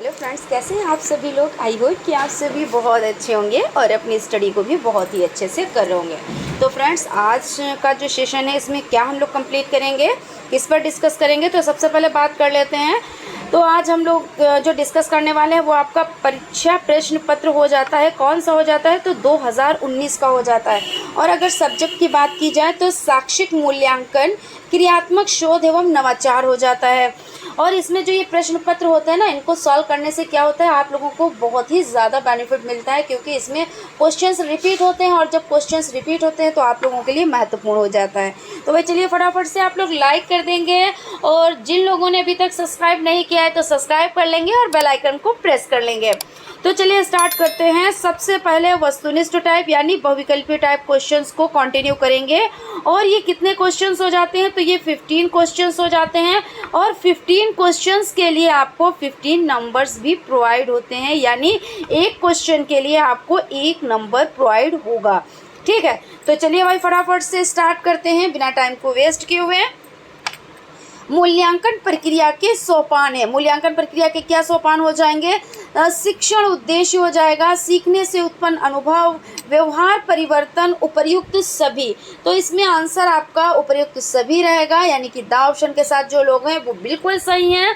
Hello friends, कैसे हैं आप सभी लोग। आई होप कि आप सभी बहुत अच्छे होंगे और अपनी स्टडी को भी बहुत ही अच्छे से कर रहे होंगे। तो फ्रेंड्स, आज का जो सेशन है इसमें क्या हम लोग कंप्लीट करेंगे, किस पर डिस्कस करेंगे। तो सबसे पहले बात कर लेते हैं। तो आज हम लोग जो डिस्कस करने वाले हैं वो आपका परीक्षा प्रश्न पत्र हो जाता है। कौन सा हो जाता है, तो 2019 का हो जाता है। और अगर सब्जेक्ट की बात की जाए तो शैक्षिक मूल्यांकन, क्रियात्मक शोध एवं नवाचार हो जाता है। और इसमें जो ये प्रश्न पत्र होते हैं ना, इनको सॉल्व करने से क्या होता है, आप लोगों को बहुत ही ज़्यादा बेनिफिट मिलता है, क्योंकि इसमें क्वेश्चंस रिपीट होते हैं। और जब क्वेश्चंस रिपीट होते हैं तो आप लोगों के लिए महत्वपूर्ण हो जाता है। तो भाई चलिए फटाफट से आप लोग लाइक कर देंगे, और जिन लोगों ने अभी तक सब्सक्राइब नहीं किया है तो सब्सक्राइब कर लेंगे और बेल आइकन को प्रेस कर लेंगे। तो चलिए स्टार्ट करते हैं। सबसे पहले वस्तुनिष्ठ टाइप यानी बहुविकल्पीय टाइप क्वेश्चंस को कंटिन्यू करेंगे। और ये कितने क्वेश्चंस हो जाते हैं, तो ये 15 क्वेश्चंस हो जाते हैं। और 15 क्वेश्चंस के लिए आपको 15 नंबर्स भी प्रोवाइड होते हैं, यानी एक क्वेश्चन के लिए आपको 1 नंबर प्रोवाइड होगा। ठीक है, तो चलिए भाई फटाफट से स्टार्ट करते हैं बिना टाइम को वेस्ट किए हुए। मूल्यांकन प्रक्रिया के सोपान है। मूल्यांकन प्रक्रिया के क्या सोपान हो जाएंगे, शिक्षण उद्देश्य हो जाएगा, सीखने से उत्पन्न अनुभव, व्यवहार परिवर्तन, उपर्युक्त सभी। तो इसमें आंसर आपका उपर्युक्त सभी रहेगा, यानी कि द ऑप्शन के साथ जो लोग हैं वो बिल्कुल सही हैं।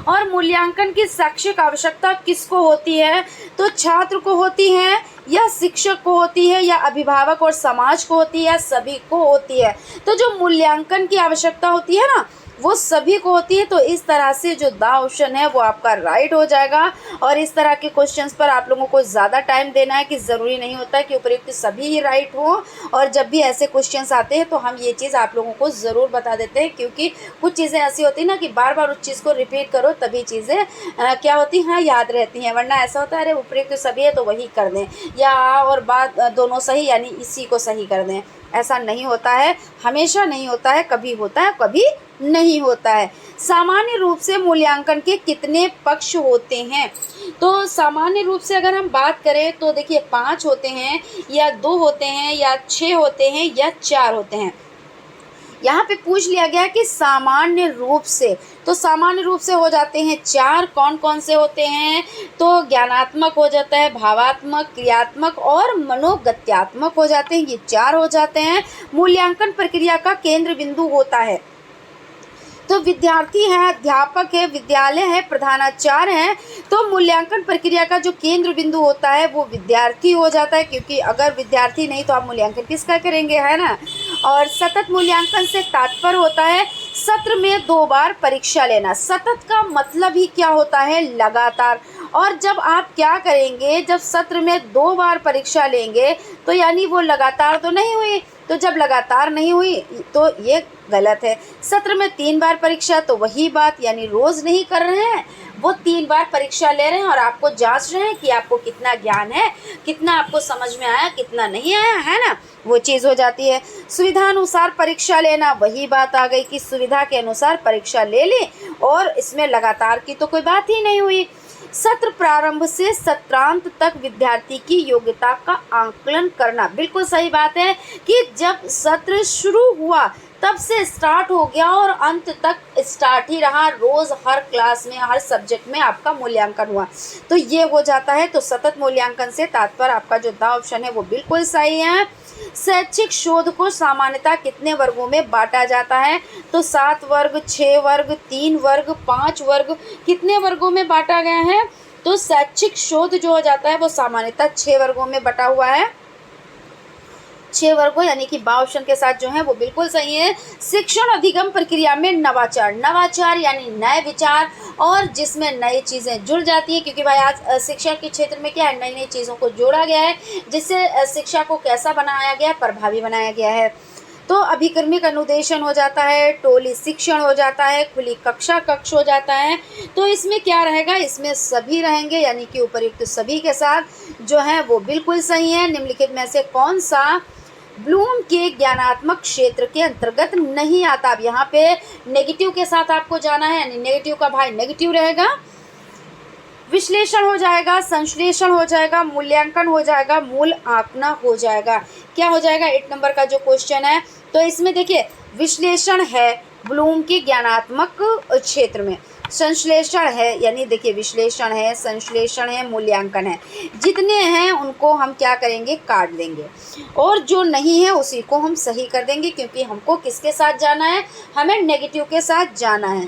और मूल्यांकन की शैक्षिक आवश्यकता किसको होती है, तो छात्र को होती है, या शिक्षक को होती है, या अभिभावक और समाज को होती है, या सभी को होती है। तो जो मूल्यांकन की आवश्यकता होती है ना, वो सभी को होती है। तो इस तरह से जो द ऑप्शन है वो आपका राइट हो जाएगा। और इस तरह के क्वेश्चंस पर आप लोगों को ज़्यादा टाइम देना है, कि ज़रूरी नहीं होता है कि उपयुक्त सभी ही राइट हो। और जब भी ऐसे क्वेश्चंस आते हैं तो हम ये चीज़ आप लोगों को ज़रूर बता देते हैं, क्योंकि कुछ चीज़ें ऐसी होती हैं ना कि बार बार उस चीज़ को रिपीट करो तभी चीज़ें क्या होती हैं, याद रहती हैं। वरना ऐसा होता है अरे उपयुक्त सभी है तो वही कर दें, या और बात दोनों सही यानी इसी को सही कर दें। ऐसा नहीं होता है, हमेशा नहीं होता है, कभी होता है कभी नहीं होता है। सामान्य रूप से मूल्यांकन के कितने पक्ष होते हैं, तो सामान्य रूप से अगर हम बात करें तो देखिए 5 होते हैं, या 2 होते हैं, या 6 होते हैं, या 4 होते हैं। यहाँ पे पूछ लिया गया कि सामान्य रूप से, तो सामान्य रूप से हो जाते हैं 4। कौन कौन से होते हैं, तो ज्ञानात्मक हो जाता है, भावात्मक, क्रियात्मक और मनोगत्यात्मक हो जाते हैं। ये 4 हो जाते हैं। मूल्यांकन प्रक्रिया का केंद्र बिंदु होता है, तो विद्यार्थी है, अध्यापक है, विद्यालय है, प्रधानाचार्य है। तो मूल्यांकन प्रक्रिया का जो केंद्र बिंदु होता है वो विद्यार्थी हो जाता है, क्योंकि अगर विद्यार्थी नहीं तो आप मूल्यांकन किसका करेंगे, है ना। और सतत मूल्यांकन से तात्पर्य होता है सत्र में 2 बार परीक्षा लेना। सतत का मतलब ही क्या होता है, लगातार। और जब आप क्या करेंगे, जब सत्र में 2 बार परीक्षा लेंगे तो यानी वो लगातार तो नहीं हुई। तो जब लगातार नहीं हुई तो ये गलत है। सत्र में 3 बार परीक्षा, तो वही बात, यानी रोज़ नहीं कर रहे हैं, वो 3 बार परीक्षा ले रहे हैं और आपको जांच रहे हैं कि आपको कितना ज्ञान है, कितना आपको समझ में आया, कितना नहीं आया, है ना। वो चीज़ हो जाती है। सुविधा अनुसार परीक्षा लेना, वही बात आ गई कि सुविधा के अनुसार परीक्षा ले ली, और इसमें लगातार की तो कोई बात ही नहीं हुई। सत्र प्रारंभ से सत्रांत तक विद्यार्थी की योग्यता का आंकलन करना, बिल्कुल सही बात है कि जब सत्र शुरू हुआ तब से स्टार्ट हो गया और अंत तक स्टार्ट ही रहा। रोज़ हर क्लास में, हर सब्जेक्ट में आपका मूल्यांकन हुआ, तो ये हो जाता है। तो सतत मूल्यांकन से तात्पर्य आपका जो द ऑप्शन है वो बिल्कुल सही है। शैक्षिक शोध को सामान्यतः कितने वर्गों में बांटा जाता है, तो 7 वर्ग, 6 वर्ग, 3 वर्ग, 5 वर्ग, कितने वर्गों में बांटा गया है, तो शैक्षिक शोध जो हो जाता है वो सामान्यतः 6 वर्गों में बटा हुआ है। 6 वर्गों, यानी कि बा ऑप्शन के साथ जो है वो बिल्कुल सही है। शिक्षण अधिगम प्रक्रिया में नवाचार, नवाचार यानी नए विचार, और जिसमें नई चीज़ें जुड़ जाती हैं, क्योंकि भाई आज शिक्षा के क्षेत्र में क्या है, नई नई चीज़ों को जोड़ा गया है, जिससे शिक्षा को कैसा बनाया गया है, प्रभावी बनाया गया है। तो अभिक्रमिक अनुदेशन हो जाता है, टोली शिक्षण हो जाता है, खुली कक्षा कक्ष हो जाता है। तो इसमें क्या रहेगा, इसमें सभी रहेंगे, यानी कि उपर्युक्त सभी के साथ जो है वो बिल्कुल सही है। निम्नलिखित में से कौन सा ब्लूम के ज्ञानात्मक क्षेत्र के अंतर्गत नहीं आता। अब यहाँ पे नेगेटिव के साथ आपको जाना है, यानी नेगेटिव का भाई नेगेटिव रहेगा। विश्लेषण हो जाएगा, संश्लेषण हो जाएगा, मूल्यांकन हो जाएगा, मूल आंकना हो जाएगा। क्या हो जाएगा 8 नंबर का जो क्वेश्चन है, तो इसमें देखिए विश्लेषण है ब्लूम के ज्ञानात्मक क्षेत्र में, संश्लेषण है, यानी देखिए विश्लेषण है, संश्लेषण है, मूल्यांकन है, जितने हैं उनको हम क्या करेंगे, काट देंगे, और जो नहीं है उसी को हम सही कर देंगे, क्योंकि हमको किसके साथ जाना है, हमें नेगेटिव के साथ जाना है।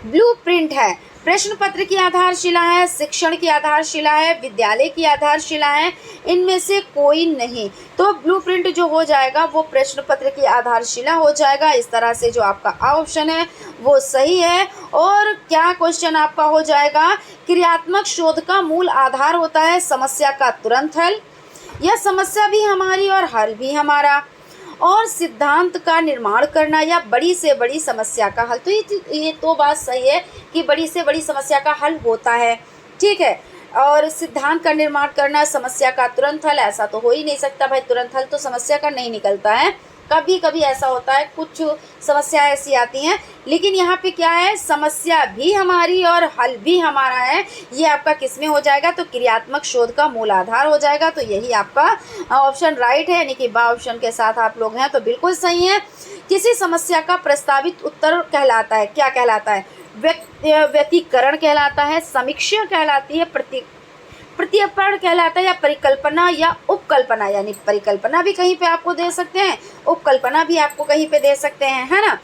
ब्लूप्रिंट है, प्रश्न पत्र की आधारशिला है, शिक्षण की आधारशिला है, विद्यालय की आधारशिला है, इनमें से कोई नहीं। तो ब्लूप्रिंट जो हो जाएगा वो प्रश्न पत्र की आधारशिला हो जाएगा। इस तरह से जो आपका ऑप्शन है वो सही है। और क्या क्वेश्चन आपका हो जाएगा, क्रियात्मक शोध का मूल आधार होता है समस्या का तुरंत हल, या समस्या भी हमारी और हल भी हमारा, और सिद्धांत का निर्माण करना, या बड़ी से बड़ी समस्या का हल। तो ये तो बात सही है कि बड़ी से बड़ी समस्या का हल होता है, ठीक है। और सिद्धांत का निर्माण करना, समस्या का तुरंत हल, ऐसा तो हो ही नहीं सकता भाई, तुरंत हल तो समस्या का नहीं निकलता है। कभी कभी ऐसा होता है, कुछ समस्या ऐसी आती हैं, लेकिन यहाँ पे क्या है, समस्या भी हमारी और हल भी हमारा है। ये आपका किस में हो जाएगा, तो क्रियात्मक शोध का मूल आधार हो जाएगा। तो यही आपका ऑप्शन राइट है, यानी कि बा ऑप्शन के साथ आप लोग हैं तो बिल्कुल सही है। किसी समस्या का प्रस्तावित उत्तर कहलाता है, क्या कहलाता है, व्यतिकरण कहलाता है, समीक्षा कहलाती है, प्रत्यर्पण कहलाता है, या परिकल्पना या उपकल्पना, यानी परिकल्पना भी कहीं पे आपको दे सकते हैं, उपकल्पना भी आपको कहीं पे दे सकते हैं, है ना।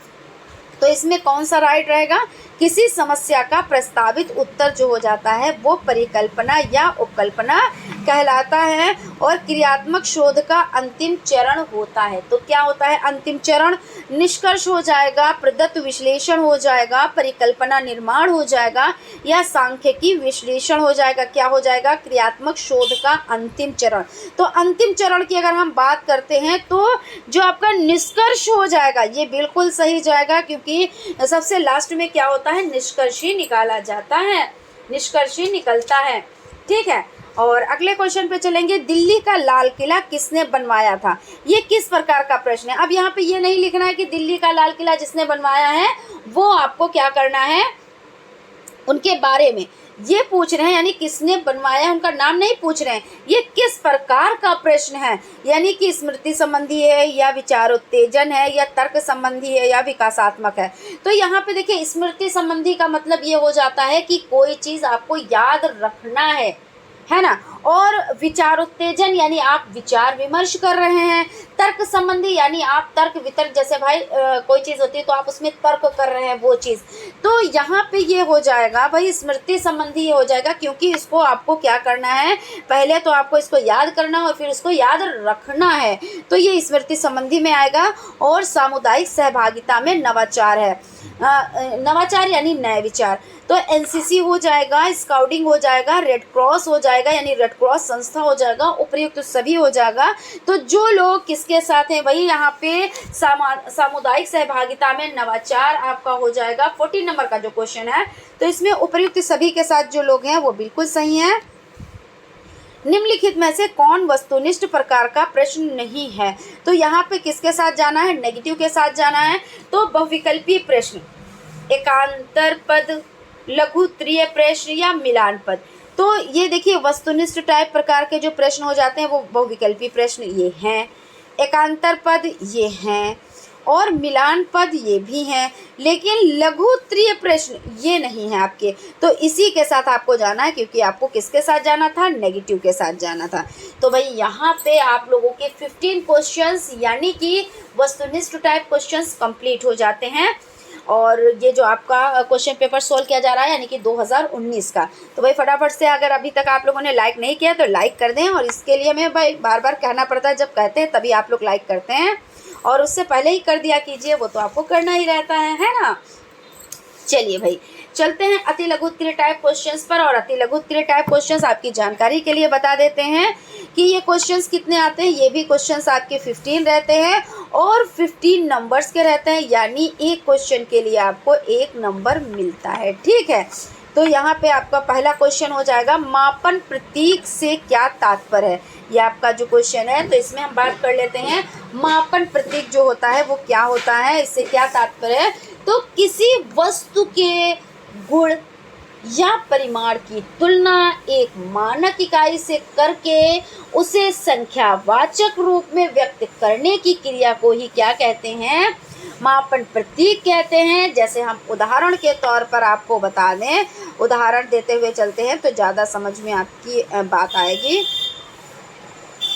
तो इसमें कौन सा राइट रहेगा, किसी समस्या का प्रस्तावित उत्तर जो हो जाता है वो परिकल्पना या उपकल्पना कहलाता है। और क्रियात्मक शोध का अंतिम चरण होता है, तो क्या होता है अंतिम चरण, निष्कर्ष हो जाएगा, प्रदत्त विश्लेषण हो जाएगा, परिकल्पना निर्माण हो जाएगा, या सांख्यिकी विश्लेषण हो जाएगा। क्या हो जाएगा, क्रियात्मक शोध का अंतिम चरण। तो अंतिम चरण की अगर हम बात करते हैं तो जो आपका निष्कर्ष हो जाएगा ये बिल्कुल सही जाएगा, क्योंकि सबसे लास्ट में क्या होता है, निष्कर्ष ही निकाला जाता है, निष्कर्ष ही निकलता है, ठीक है। और अगले क्वेश्चन पे चलेंगे, दिल्ली का लाल किला किसने बनवाया था, ये किस प्रकार का प्रश्न है। अब यहाँ पे ये नहीं लिखना है कि दिल्ली का लाल किला जिसने बनवाया है, वो आपको क्या करना है, उनके बारे में ये पूछ रहे हैं, यानी किसने बनवाया, उनका नाम नहीं पूछ रहे हैं। ये किस प्रकार का प्रश्न है, यानी कि स्मृति संबंधी है, या विचारोत्तेजन है, या तर्क संबंधी है, या विकासात्मक है। तो यहाँ पे देखिए, स्मृति संबंधी का मतलब ये हो जाता है कि कोई चीज़ आपको याद रखना है ना। और विचारोत्तेजन यानी आप विचार विमर्श कर रहे हैं। तर्क संबंधी यानी आप तर्क वितर्क, जैसे भाई कोई चीज़ होती है तो आप उसमें तर्क कर रहे हैं वो चीज़। तो यहाँ पे ये हो जाएगा भाई स्मृति संबंधी हो जाएगा, क्योंकि इसको आपको क्या करना है, पहले तो आपको इसको याद करना और फिर इसको याद रखना है। तो ये स्मृति संबंधी में आएगा। और सामुदायिक सहभागिता में नवाचार है, नवाचार यानी नए विचार। तो एनसीसी हो जाएगा, स्काउटिंग हो जाएगा, रेड क्रॉस हो जाएगा यानी रेड क्रॉस संस्था हो जाएगा, उपर्युक्त सभी हो जाएगा। तो जो लोग किसके साथ हैं भाई, यहाँ पे सामुदायिक सहभागिता में नवाचार आपका हो जाएगा 14 नंबर का जो क्वेश्चन है। तो इसमें उपर्युक्त सभी के साथ जो लोग हैं वो बिल्कुल सही हैं। निम्नलिखित में से कौन वस्तुनिष्ठ प्रकार का प्रश्न नहीं है, तो यहाँ पे किसके साथ जाना है, नेगेटिव के साथ जाना है। तो बहुविकल्पी प्रश्न, एकांतर पद, लघु त्रिय प्रश्न या मिलान पद। तो ये देखिए वस्तुनिष्ठ टाइप प्रकार के जो प्रश्न हो जाते हैं वो बहुविकल्पी प्रश्न ये हैं, एकांतर पद ये हैं, और मिलान पद ये भी हैं, लेकिन लघु त्रिय प्रश्न ये नहीं है आपके। तो इसी के साथ आपको जाना है, क्योंकि आपको किसके साथ जाना था, नेगेटिव के साथ जाना था। तो भाई यहाँ पे आप लोगों के 15 क्वेश्चंस यानी कि वस्तुनिष्ठ टाइप क्वेश्चंस कंप्लीट हो जाते हैं। और ये जो आपका क्वेश्चन पेपर सोल्व किया जा रहा है यानी कि 2019 का। तो भाई फटाफट से अगर अभी तक आप लोगों ने लाइक नहीं किया तो लाइक कर दें। और इसके लिए हमें भाई बार बार कहना पड़ता है, जब कहते हैं तभी आप लोग लाइक करते हैं, और उससे पहले ही कर दिया कीजिए, वो तो आपको करना ही रहता है ना। चलिए भाई चलते हैं अति लघु उत्तरीय टाइप क्वेश्चंस पर। और अति लघु उत्तरीय टाइप क्वेश्चंस आपकी जानकारी के लिए बता देते हैं कि ये क्वेश्चंस कितने आते हैं। ये भी क्वेश्चंस आपके 15 रहते हैं और 15 नंबर्स के रहते हैं, यानी एक क्वेश्चन के लिए आपको 1 नंबर मिलता है, ठीक है। तो यहाँ पे आपका पहला क्वेश्चन हो जाएगा, मापन प्रतीक से क्या तात्पर्य है। ये आपका जो क्वेश्चन है, तो इसमें हम बात कर लेते हैं मापन प्रतीक जो होता है वो क्या होता है, इससे क्या तात्पर्य है। तो किसी वस्तु के गुण या परिमाण की तुलना एक मानक इकाई से करके उसे संख्यावाचक रूप में व्यक्त करने की क्रिया को ही क्या कहते हैं, मापन प्रतीक कहते हैं। जैसे हम उदाहरण के तौर पर आपको बता दें, उदाहरण देते हुए चलते हैं तो ज़्यादा समझ में आपकी बात आएगी,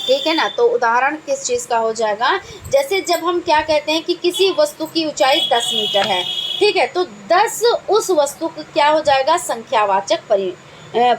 ठीक है ना। तो उदाहरण किस चीज़ का हो जाएगा, जैसे जब हम क्या कहते हैं कि किसी वस्तु की ऊंचाई 10 मीटर है, ठीक है, तो 10 उस वस्तु का क्या हो जाएगा, संख्यावाचक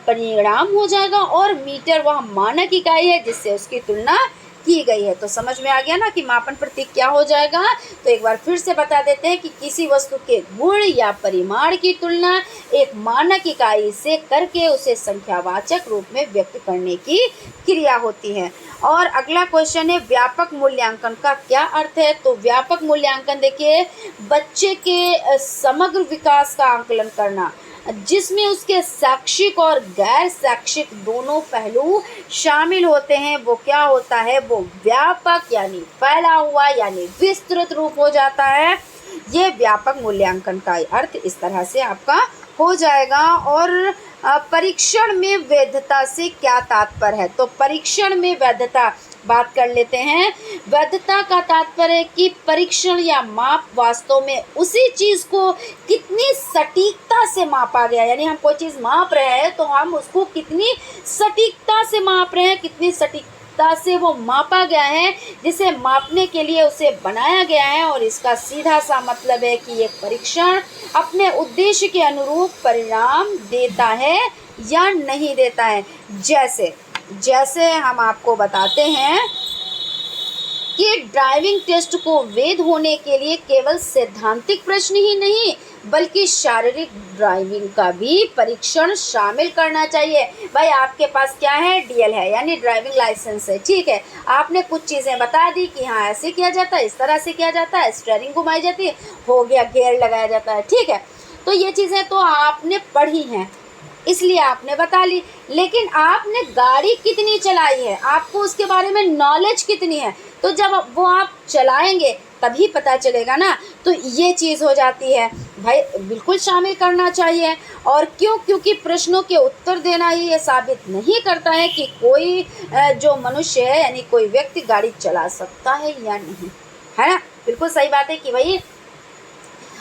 परिणाम हो जाएगा, और मीटर वह मानक इकाई है जिससे उसकी तुलना की गई है। तो समझ में आ गया ना कि मापन प्रतीक क्या हो जाएगा। तो एक बार फिर से बता देते हैं कि किसी वस्तु के गुण या परिमाण की तुलना एक मानक इकाई से करके उसे संख्यावाचक रूप में व्यक्त करने की क्रिया होती है। और अगला क्वेश्चन है, व्यापक मूल्यांकन का क्या अर्थ है। तो व्यापक मूल्यांकन देखिए, बच्चे के समग्र विकास का आंकलन करना जिसमें उसके शैक्षिक और गैर शैक्षिक दोनों पहलू शामिल होते हैं, वो क्या होता है, वो व्यापक यानी फैला हुआ यानी विस्तृत रूप हो जाता है। ये व्यापक मूल्यांकन का अर्थ इस तरह से आपका हो जाएगा। और परीक्षण में वैधता से क्या तात्पर्य है। तो परीक्षण में वैधता बात कर लेते हैं। वैधता का तात्पर्य है कि परीक्षण या माप वास्तव में उसी चीज़ को कितनी सटीकता से मापा गया, यानी हम कोई चीज़ माप रहे हैं तो हम उसको कितनी सटीकता से माप रहे हैं, कितनी सटीकता से वो मापा गया है, जिसे मापने के लिए उसे बनाया गया है। और इसका सीधा सा मतलब है कि एक परीक्षण अपने उद्देश्य के अनुरूप परिणाम देता है या नहीं देता है। जैसे हम आपको बताते हैं कि ड्राइविंग टेस्ट को वैध होने के लिए केवल सैद्धांतिक प्रश्न ही नहीं बल्कि शारीरिक ड्राइविंग का भी परीक्षण शामिल करना चाहिए। भाई आपके पास क्या है, डीएल है यानी ड्राइविंग लाइसेंस है, ठीक है, आपने कुछ चीज़ें बता दी कि हाँ ऐसे किया जाता है, इस तरह से किया जाता है, स्टीयरिंग घुमाई जाती है, हो गया, गियर लगाया जाता है, ठीक है। तो ये चीज़ें तो आपने पढ़ी हैं इसलिए आपने बता ली, लेकिन आपने गाड़ी कितनी चलाई है, आपको उसके बारे में नॉलेज कितनी है, तो जब वो आप चलाएंगे तभी पता चलेगा ना। तो ये चीज़ हो जाती है, भाई बिल्कुल शामिल करना चाहिए। और क्यों, क्योंकि प्रश्नों के उत्तर देना ही ये साबित नहीं करता है कि कोई जो मनुष्य है यानी कोई व्यक्ति गाड़ी चला सकता है या नहीं, है ना। बिल्कुल सही बात है कि भाई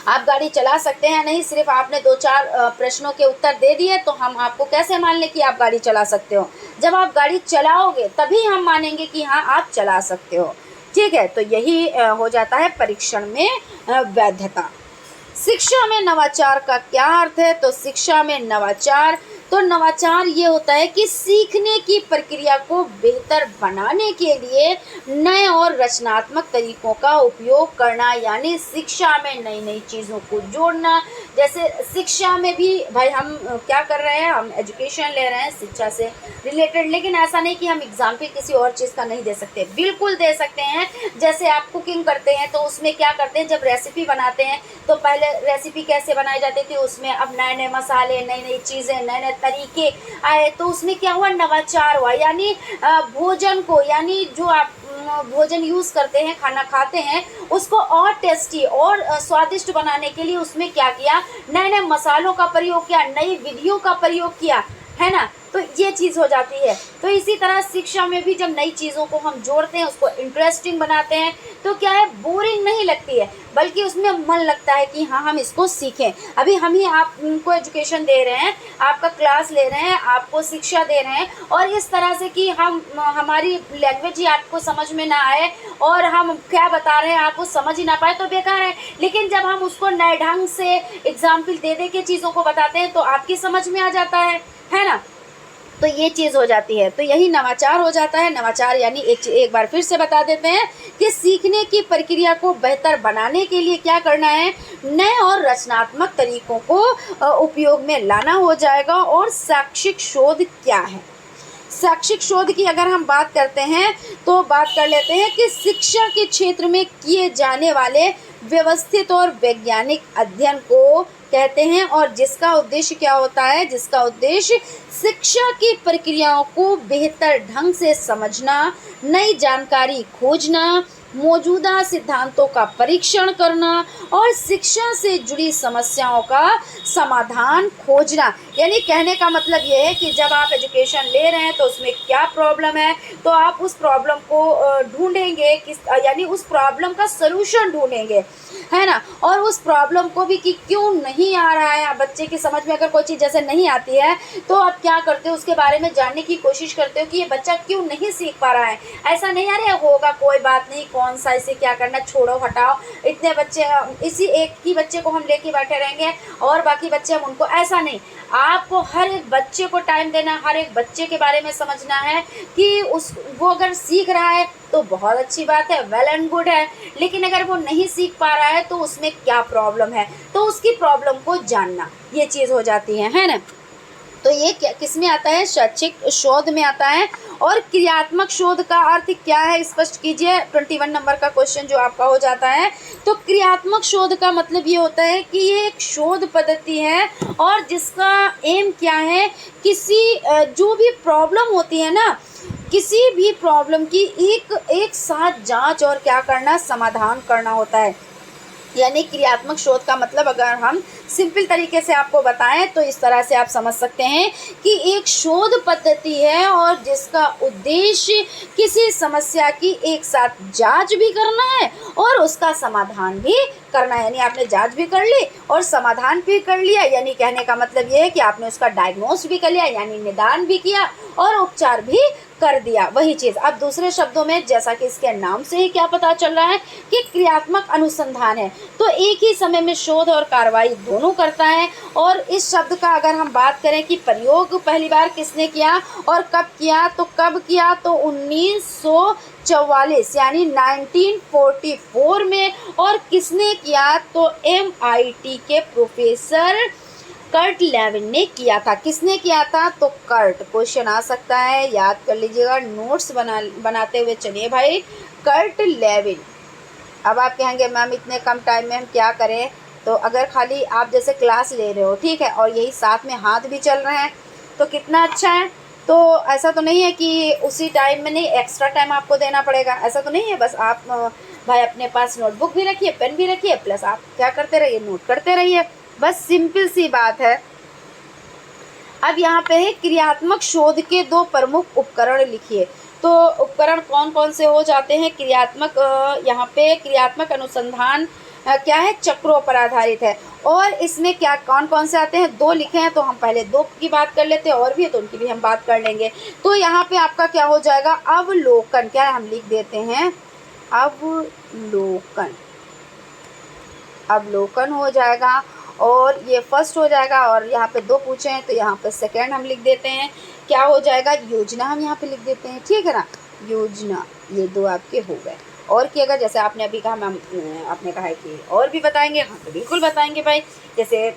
आप गाड़ी चला सकते हैं नहीं, सिर्फ आपने 2-4 प्रश्नों के उत्तर दे दिए तो हम आपको कैसे मान लें कि आप गाड़ी चला सकते हो। जब आप गाड़ी चलाओगे तभी हम मानेंगे कि हाँ आप चला सकते हो, ठीक है। तो यही हो जाता है परीक्षण में वैधता। शिक्षा में नवाचार का क्या अर्थ है। तो शिक्षा में नवाचार ये होता है कि सीखने की प्रक्रिया को बेहतर बनाने के लिए नए और रचनात्मक तरीकों का उपयोग करना, यानी शिक्षा में नई नई चीज़ों को जोड़ना। जैसे शिक्षा में भी भाई हम क्या कर रहे हैं, हम एजुकेशन ले रहे हैं शिक्षा से रिलेटेड, लेकिन ऐसा नहीं कि हम एग्जाम्पल किसी और चीज़ का नहीं दे सकते, बिल्कुल दे सकते हैं। जैसे आप कुकिंग करते हैं तो उसमें क्या करते हैं, जब रेसिपी बनाते हैं तो पहले रेसिपी कैसे बनाई जाती थी, उसमें अब नए नए मसाले, नई नई चीज़ें, नए नए तरीके आए, तो उसमें क्या हुआ, नवाचार हुआ। यानी भोजन को, यानी जो आप भोजन यूज़ करते हैं, खाना खाते हैं, उसको और टेस्टी और स्वादिष्ट बनाने के लिए उसमें क्या किया, नए नए मसालों का प्रयोग किया, नई विधियों का प्रयोग किया, है ना। तो ये चीज़ हो जाती है। तो इसी तरह शिक्षा में भी जब नई चीज़ों को हम जोड़ते हैं, उसको इंटरेस्टिंग बनाते हैं, तो क्या है, बोरिंग नहीं लगती है, बल्कि उसमें मन लगता है कि हाँ हम इसको सीखें। अभी हम ही आपको एजुकेशन दे रहे हैं, आपका क्लास ले रहे हैं, आपको शिक्षा दे रहे हैं, और इस तरह से कि हमारी लैंग्वेज ही आपको समझ में ना आए और हम क्या बता रहे हैं आप वो समझ ही ना पाए तो बेकार है। लेकिन जब हम उसको नए ढंग से एग्जाम्पल दे के चीज़ों को बताते हैं तो आपकी समझ में आ जाता है ना। तो ये चीज़ हो जाती है। तो यही नवाचार हो जाता है। नवाचार यानी एक बार फिर से बता देते हैं कि सीखने की प्रक्रिया को बेहतर बनाने के लिए क्या करना है, नए और रचनात्मक तरीकों को उपयोग में लाना हो जाएगा। और शैक्षिक शोध क्या है। शैक्षिक शोध की अगर हम बात करते हैं तो बात कर लेते हैं कि शिक्षा के क्षेत्र में किए जाने वाले व्यवस्थित और वैज्ञानिक अध्ययन को कहते हैं, और जिसका उद्देश्य क्या होता है, जिसका उद्देश्य शिक्षा की प्रक्रियाओं को बेहतर ढंग से समझना, नई जानकारी खोजना, मौजूदा सिद्धांतों का परीक्षण करना और शिक्षा से जुड़ी समस्याओं का समाधान खोजना। यानी कहने का मतलब ये है कि जब आप एजुकेशन ले रहे हैं तो उसमें क्या प्रॉब्लम है, तो आप उस प्रॉब्लम को ढूंढेंगे, यानी उस प्रॉब्लम का सलूशन ढूंढेंगे। है ना। और उस प्रॉब्लम को भी कि क्यों नहीं आ रहा है, बच्चे की समझ में अगर कोई चीज़ जैसे नहीं आती है तो आप क्या करते हो, उसके बारे में जानने की कोशिश करते हो कि ये बच्चा क्यों नहीं सीख पा रहा है। ऐसा नहीं अरे होगा कोई बात नहीं, कौन सा इसे क्या करना, छोड़ो हटाओ, इतने बच्चे, इसी एक ही बच्चे को हम लेके बैठे रहेंगे और बाकी बच्चे हम उनको, ऐसा नहीं। आपको हर एक बच्चे को टाइम देना, हर एक बच्चे के बारे में समझना है कि वो अगर सीख रहा है तो बहुत अच्छी बात है, वेल एंड गुड है, लेकिन अगर वो नहीं सीख पा रहा है तो उसमें क्या प्रॉब्लम है, तो उसकी प्रॉब्लम को जानना, ये चीज़ हो जाती है ना। तो ये किस में आता है, शैक्षिक शोध में आता है। और क्रियात्मक शोध का अर्थ क्या है, स्पष्ट कीजिए। 21 नंबर का क्वेश्चन जो आपका हो जाता है। तो क्रियात्मक शोध का मतलब ये होता है कि ये एक शोध पद्धति है और जिसका एम क्या है, किसी जो भी प्रॉब्लम होती है ना, किसी भी प्रॉब्लम की एक साथ जांच और क्या करना, समाधान करना होता है। यानी क्रियात्मक शोध का मतलब अगर हम सिंपल तरीके से आपको बताएं तो इस तरह से आप समझ सकते हैं कि एक शोध पद्धति है और जिसका उद्देश्य किसी समस्या की एक साथ जांच भी करना है और उसका समाधान भी करना है। यानी आपने जांच भी कर ली और समाधान भी कर लिया, यानी कहने का मतलब ये है कि आपने उसका डायग्नोस भी कर लिया, यानी निदान भी किया और उपचार भी कर दिया, वही चीज़। अब दूसरे शब्दों में जैसा कि इसके नाम से ही क्या पता चल रहा है कि क्रियात्मक अनुसंधान है, तो एक ही समय में शोध और कार्रवाई दोनों करता है। और इस शब्द का अगर हम बात करें कि प्रयोग पहली बार किसने किया और कब किया, तो कब किया, तो 1944 यानी 1944 में। और किसने किया, तो MIT के प्रोफेसर कर्ट लेविन ने किया था। किसने किया था, तो कर्ट। क्वेश्चन आ सकता है, याद कर लीजिएगा, नोट्स बनाते हुए चलिए भाई, कर्ट लेविन। अब आप कहेंगे मैम इतने कम टाइम में हम क्या करें, तो अगर खाली आप जैसे क्लास ले रहे हो, ठीक है, और यही साथ में हाथ भी चल रहे हैं तो कितना अच्छा है। तो ऐसा तो नहीं है कि उसी टाइम में नहीं, एक्स्ट्रा टाइम आपको देना पड़ेगा, ऐसा तो नहीं है। बस आप भाई अपने पास नोटबुक भी रखिए, पेन भी रखिए, प्लस आप क्या करते रहिए, नोट करते रहिए, बस सिंपल सी बात है। अब यहाँ पे है क्रियात्मक शोध के दो प्रमुख उपकरण लिखिए। तो उपकरण कौन कौन से हो जाते हैं क्रियात्मक, यहाँ पे क्रियात्मक अनुसंधान क्या है, चक्रों पर आधारित है। और इसमें क्या कौन कौन से आते हैं, दो लिखे हैं तो हम पहले दो की बात कर लेते हैं, और भी है तो उनकी भी हम बात कर लेंगे। तो यहाँ पे आपका क्या हो जाएगा, अवलोकन, क्या हम लिख देते हैं, अवलोकन, अवलोकन हो जाएगा और ये फर्स्ट हो जाएगा। और यहाँ पे दो पूछे हैं तो यहाँ पे सेकंड हम लिख देते हैं, क्या हो जाएगा, योजना हम यहाँ पे लिख देते हैं, ठीक है ना, योजना। ये दो आपके हो गए। और कि अगर जैसे आपने अभी कहा मैम, आपने कहा है कि और भी बताएंगे, हाँ तो बिल्कुल बताएंगे भाई। जैसे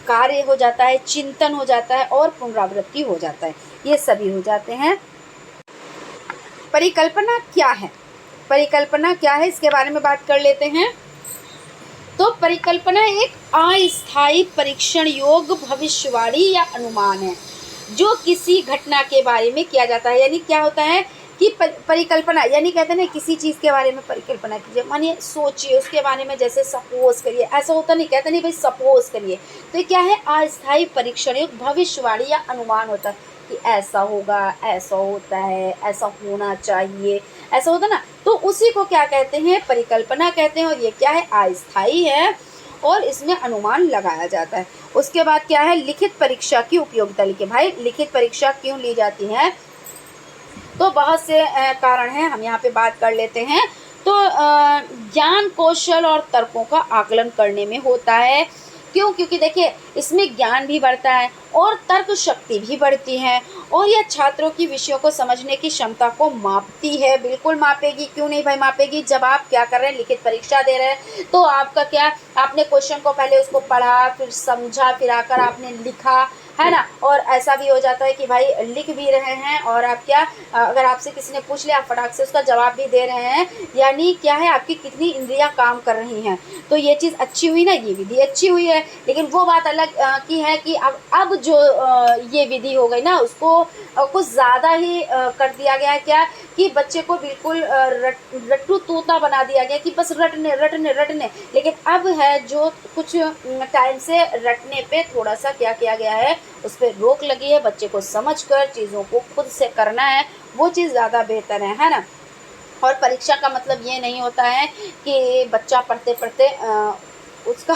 कार्य हो जाता है, चिंतन हो जाता है और पुनरावृत्ति हो जाता है, ये सभी हो जाते हैं। परिकल्पना क्या है, परिकल्पना क्या है इसके बारे में बात कर लेते हैं। तो परिकल्पना एक अस्थायी परीक्षण योग्य भविष्यवाणी या अनुमान है जो किसी घटना के बारे में किया जाता है। यानी क्या होता है कि परिकल्पना, यानी कहते हैं ना किसी चीज़ के बारे में परिकल्पना कीजिए, मानिए सोचिए उसके बारे में, जैसे सपोज करिए, ऐसा होता नहीं, कहते नहीं भाई सपोज करिए, तो ये क्या है, अस्थायी परीक्षण योग्य भविष्यवाणी या अनुमान होता है कि ऐसा होगा, ऐसा होता है, ऐसा होना चाहिए, ऐसा होता ना, तो उसी को क्या कहते हैं, परिकल्पना कहते हैं। और ये क्या है, अस्थायी है और इसमें अनुमान लगाया जाता है। उसके बाद क्या है, लिखित परीक्षा की उपयोगिता लिखिए। भाई लिखित परीक्षा क्यों ली जाती है, तो बहुत से कारण हैं, हम यहाँ पे बात कर लेते हैं। तो ज्ञान, कौशल और तर्कों का आकलन करने में होता है। क्यों, क्योंकि देखिए इसमें ज्ञान भी बढ़ता है और तर्क शक्ति भी बढ़ती है और यह छात्रों की विषयों को समझने की क्षमता को मापती है। बिल्कुल मापेगी, क्यों नहीं भाई मापेगी। जब आप क्या कर रहे हैं, लिखित परीक्षा दे रहे हैं, तो आपका क्या, आपने क्वेश्चन को पहले उसको पढ़ा, फिर समझा, फिर आकर आपने लिखा, है ना। और ऐसा भी हो जाता है कि भाई लिख भी रहे हैं और आप क्या, अगर आपसे किसी ने पूछ लिया, आप फटाक से उसका जवाब भी दे रहे हैं, यानी क्या है, आपकी कितनी इंद्रियां काम कर रही हैं। तो ये चीज़ अच्छी हुई ना, ये विधि अच्छी हुई है। लेकिन वो बात अलग की है कि अब जो ये विधि हो गई ना, उसको कुछ ज़्यादा ही कर दिया गया है, क्या कि बच्चे को बिल्कुल रट्टू तोता बना दिया गया कि बस रटने रटने रटने। लेकिन अब है जो कुछ टाइम से रटने पे थोड़ा सा क्या किया गया है, उस पर रोक लगी है, बच्चे को समझकर चीज़ों को खुद से करना है, वो चीज़ ज़्यादा बेहतर है ना। और परीक्षा का मतलब ये नहीं होता है कि बच्चा पढ़ते पढ़ते उसका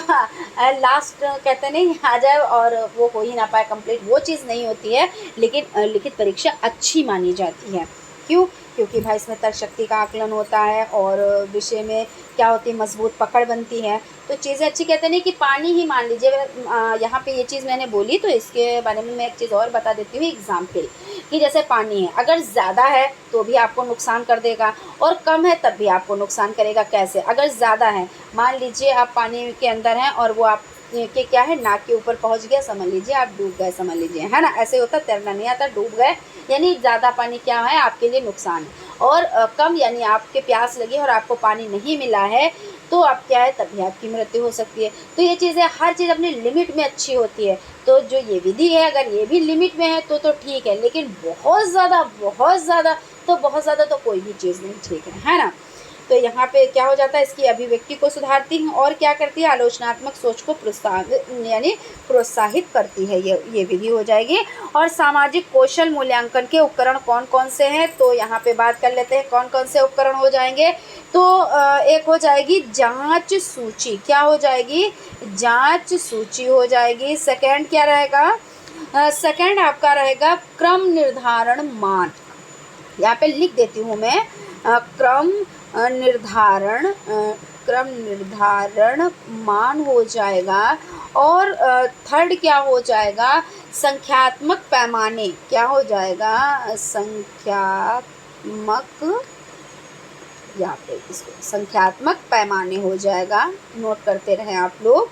लास्ट कहते नहीं आ जाए और वो हो ही ना पाए कंप्लीट, वो चीज़ नहीं होती है। लेकिन लिखित परीक्षा अच्छी मानी जाती है। क्यों? क्योंकि भाई इसमें तर्क शक्ति का आकलन होता है और विषय में क्या होती है, मजबूत पकड़ बनती है। तो चीज़ें अच्छी, कहते नहीं कि पानी ही मान लीजिए, यहाँ पे ये चीज़ मैंने बोली तो इसके बारे में मैं एक चीज़ और बता देती हूँ एग्जाम्पल, कि जैसे पानी है, अगर ज़्यादा है तो भी आपको नुकसान कर देगा और कम है तब भी आपको नुकसान करेगा। कैसे? अगर ज़्यादा है, मान लीजिए आप पानी के अंदर हैं और वो आप कि क्या है, नाक के ऊपर पहुंच गया, समझ लीजिए आप डूब गए, समझ लीजिए, है ना। ऐसे होता, तैरना नहीं आता, डूब गए, यानी ज़्यादा पानी क्या है, आपके लिए नुकसान है। और कम यानी आपके प्यास लगी और आपको पानी नहीं मिला है तो आप क्या है, तभी आपकी मृत्यु हो सकती है। तो ये चीज़ें, हर चीज़ अपनी लिमिट में अच्छी होती है। तो जो ये विधि है, अगर ये भी लिमिट में है तो ठीक है, लेकिन बहुत ज़्यादा तो कोई भी चीज़ नहीं ठीक है ना। तो यहाँ पे क्या हो जाता है, इसकी अभिव्यक्ति को सुधारती है और क्या करती है, आलोचनात्मक सोच को प्रोत्साहित करती है, ये विधि हो जाएगी। और सामाजिक कौशल मूल्यांकन के उपकरण कौन कौन से हैं, तो यहाँ पे बात कर लेते हैं कौन कौन से उपकरण हो जाएंगे। तो एक हो जाएगी जांच सूची, क्या हो जाएगी, जांच सूची हो जाएगी। सेकंड क्या रहेगा, सेकंड आपका रहेगा क्रम निर्धारण मान, यहाँ पे लिख देती हूँ मैं, क्रम निर्धारण मान हो जाएगा। और थर्ड क्या हो जाएगा, संख्यात्मक पैमाने, क्या हो जाएगा, संख्यात्मक, यहाँ पे इसको संख्यात्मक पैमाने हो जाएगा, नोट करते रहें आप लोग।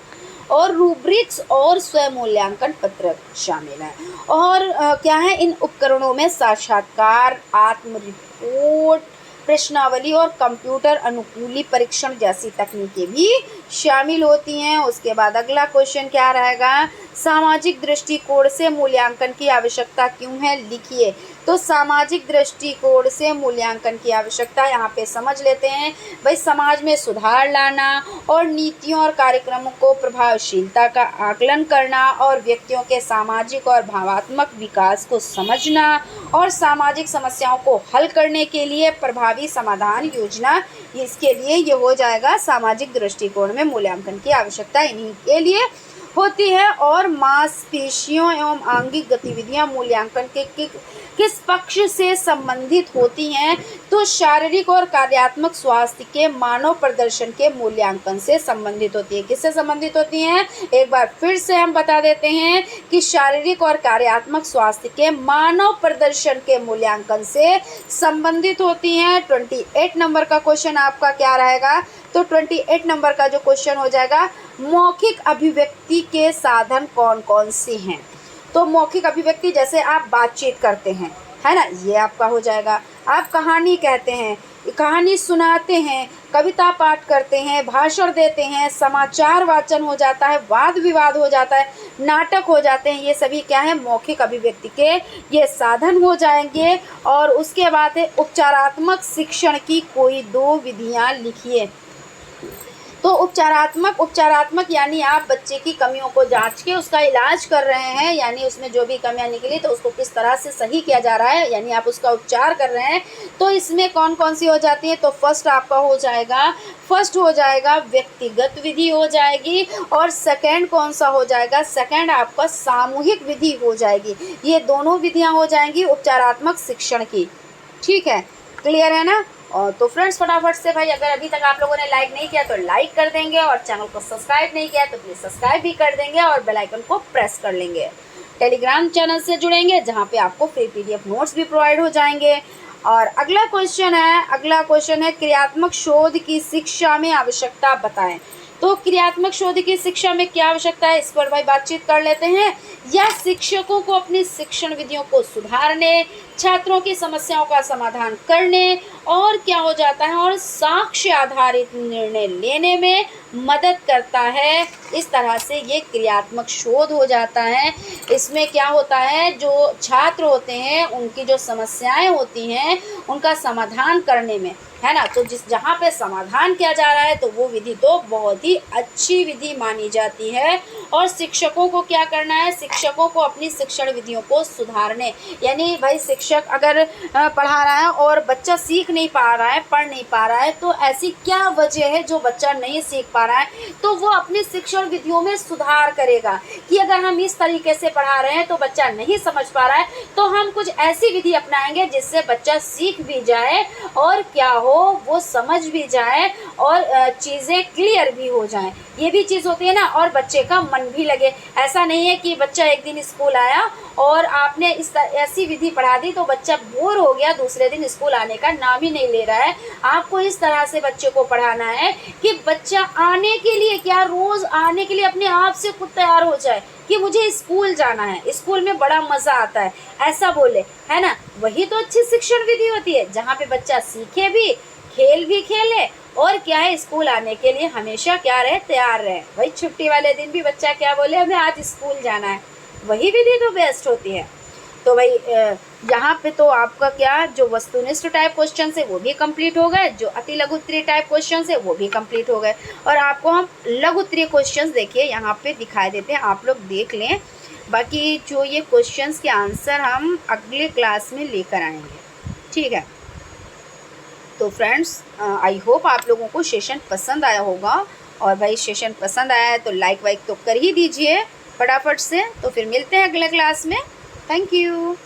और रूब्रिक्स और स्वयं मूल्यांकन पत्रक शामिल है। और क्या है, इन उपकरणों में साक्षात्कार, आत्म रिपोर्ट, प्रश्नावली और कंप्यूटर अनुकूली परीक्षण जैसी तकनीकें भी शामिल होती हैं। उसके बाद अगला क्वेश्चन क्या रहेगा, सामाजिक दृष्टिकोण से मूल्यांकन की आवश्यकता क्यों है, लिखिए। तो सामाजिक दृष्टिकोण से मूल्यांकन की आवश्यकता, यहाँ पे समझ लेते हैं भाई, समाज में सुधार लाना और नीतियों और कार्यक्रमों को प्रभावशीलता का आकलन करना और व्यक्तियों के सामाजिक और भावात्मक विकास को समझना और सामाजिक समस्याओं को हल करने के लिए प्रभावी समाधान योजना, इसके लिए ये हो जाएगा सामाजिक दृष्टिकोण में मूल्यांकन की आवश्यकता इन्हीं के लिए होती है। और मांसपेशियों एवं आंगिक गतिविधियां मूल्यांकन के किस पक्ष से संबंधित होती हैं, तो शारीरिक और कार्यात्मक स्वास्थ्य के मानव प्रदर्शन के मूल्यांकन से संबंधित होती है। किससे संबंधित होती हैं, एक बार फिर से हम बता देते हैं कि शारीरिक और कार्यात्मक स्वास्थ्य के मानव प्रदर्शन के मूल्यांकन से संबंधित होती हैं। 28 नंबर का क्वेश्चन आपका क्या रहेगा, तो 28 नंबर का जो क्वेश्चन हो जाएगा, मौखिक अभिव्यक्ति के साधन कौन कौन से हैं। तो मौखिक अभिव्यक्ति, जैसे आप बातचीत करते हैं, है ना, ये आपका हो जाएगा। आप कहानी कहते हैं, कहानी सुनाते हैं, कविता पाठ करते हैं, भाषण देते हैं, समाचार वाचन हो जाता है, वाद विवाद हो जाता है, नाटक हो जाते हैं, ये सभी क्या है, मौखिक अभिव्यक्ति के ये साधन हो जाएंगे। और उसके बाद है उपचारात्मक शिक्षण की कोई 2 विधियाँ लिखिए। तो उपचारात्मक यानी आप बच्चे की कमियों को जांच के उसका इलाज कर रहे हैं, यानी उसमें जो भी कमियां निकली तो उसको किस तरह से सही किया जा रहा है, यानी आप उसका उपचार कर रहे हैं। तो इसमें कौन कौन सी हो जाती है, तो फर्स्ट आपका हो जाएगा व्यक्तिगत विधि हो जाएगी। और सेकंड कौन सा हो जाएगा, सेकंड आपका सामूहिक विधि हो जाएगी। ये दोनों विधियाँ हो जाएंगी उपचारात्मक शिक्षण की, ठीक है, क्लियर है ना। और तो फ्रेंड्स फटाफट से भाई, अगर अभी तक आप लोगों ने लाइक नहीं किया तो लाइक कर देंगे और चैनल को सब्सक्राइब नहीं किया तो प्लीज़ सब्सक्राइब भी कर देंगे और बेल आइकन को प्रेस कर लेंगे। टेलीग्राम चैनल से जुड़ेंगे जहां पे आपको फ्री PDF नोट्स भी प्रोवाइड हो जाएंगे। और अगला क्वेश्चन है क्रियात्मक शोध की शिक्षा में आवश्यकता बताएं। तो क्रियात्मक शोध की शिक्षा में क्या आवश्यकता है, इस पर भाई बातचीत कर लेते हैं। या शिक्षकों को अपनी शिक्षण विधियों को सुधारने, छात्रों की समस्याओं का समाधान करने और क्या हो जाता है, और साक्ष्य आधारित निर्णय लेने में मदद करता है। इस तरह से ये क्रियात्मक शोध हो जाता है। इसमें क्या होता है, जो छात्र होते हैं उनकी जो समस्याएं होती हैं उनका समाधान करने में, है ना, तो जहाँ पे समाधान किया जा रहा है तो वो विधि तो बहुत ही अच्छी विधि मानी जाती है। और शिक्षकों को क्या करना है, शिक्षकों को अपनी शिक्षण विधियों को सुधारने, यानी भाई शिक्षक अगर पढ़ा रहा है और बच्चा सीख नहीं पा रहा है, पढ़ नहीं पा रहा है, तो ऐसी क्या वजह है जो बच्चा नहीं सीख पा रहा है, तो वो अपनी शिक्षण विधियों में सुधार करेगा कि अगर हम इस तरीके से पढ़ा रहे हैं तो बच्चा नहीं समझ पा रहा है, तो हम कुछ ऐसी विधि अपनाएंगे जिससे बच्चा सीख भी जाए और क्या हो, वो समझ भी जाए और चीज़ें क्लियर भी हो जाएं। ये भी चीज़ होती है ना, और बच्चे का मन भी लगे। ऐसा नहीं है कि बच्चा एक दिन स्कूल आया और आपने ऐसी विधि पढ़ा दी तो बच्चा बोर हो गया, दूसरे दिन स्कूल आने का नाम ही नहीं ले रहा है। आपको इस तरह से बच्चे को पढ़ाना है कि बच्चा आने के लिए क्या, रोज़ आने के लिए अपने आप से खुद तैयार हो जाए कि मुझे स्कूल जाना है, स्कूल में बड़ा मज़ा आता है, ऐसा बोले, है ना। वही तो अच्छी शिक्षण विधि होती है, जहाँ पे बच्चा सीखे भी, खेल भी खेले और क्या है, स्कूल आने के लिए हमेशा क्या रहे, तैयार रहे। भाई छुट्टी वाले दिन भी बच्चा क्या बोले, हमें आज स्कूल जाना है, वही विधि तो बेस्ट होती है। तो भाई यहाँ पे तो आपका क्या, जो वस्तुनिष्ठ टाइप क्वेश्चन है वो भी कंप्लीट हो गए, जो अति लघु उत्तरीय टाइप क्वेश्चन है वो भी कंप्लीट हो गए। और आपको हम लघु उत्तरीय क्वेश्चन देखिए यहाँ पे दिखाई देते हैं, आप लोग देख लें। बाकी जो ये क्वेश्चंस के आंसर हम अगले क्लास में लेकर आएंगे, ठीक है। तो फ्रेंड्स, आई होप आप लोगों को सेशन पसंद आया होगा, और भाई सेशन पसंद आया है तो लाइक वाइक तो कर ही दीजिए फटाफट से। तो फिर मिलते हैं अगले क्लास में। Thank you.